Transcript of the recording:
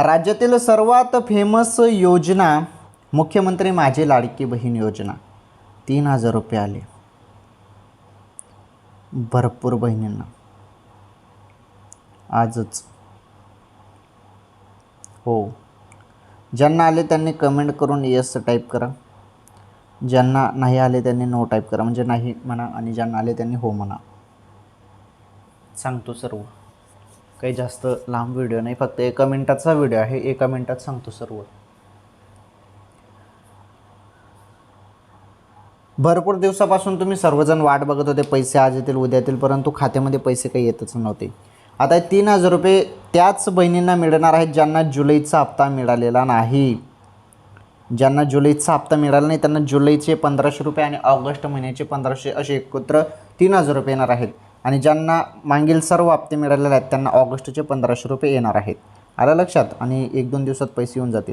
राज्यातील सर्वात फेमस योजना मुख्यमंत्री माझी लाडकी बहीण योजना. 3,000 रुपये आले भरपूर बहिणींना आजच. हो, ज्यांना आले त्यांनी कमेंट करून येस टाईप करा, ज्यांना नाही आले त्यांनी नो टाईप करा, म्हणजे नाही म्हणा, आणि ज्यांना आले त्यांनी हो म्हणा. सांगतो सर्व, काही जास्त लांब व्हिडिओ नाही, फक्त 1 मिनिटाचा व्हिडिओ आहे, 1 मिनिटात सांगतो सर्व. भरपूर दिवसापासून तुम्ही सर्वजण वाट बघत होते, पैसे आज येतील उद्या येतील, परंतु खात्यामध्ये पैसे काही येतच नव्हते. आता 3,000 रुपये त्याच बहिणींना मिळणार आहेत ज्यांना जुलैचा हप्ता मिळालेला नाही. ज्यांना जुलैचा हप्ता मिळाला नाही त्यांना जुलैचे 1,500 रुपये आणि ऑगस्ट महिन्याचे 1,500 असे एकत्र 3,000 रुपये येणार आहेत. आणि ज्यांना मागील सर्व हप्ते मिळालेले आहेत त्यांना ऑगस्टचे 1,500 रुपये येणार आहेत. आलं लक्षात? आणि 1-2 दिवसात पैसे येऊन जातील.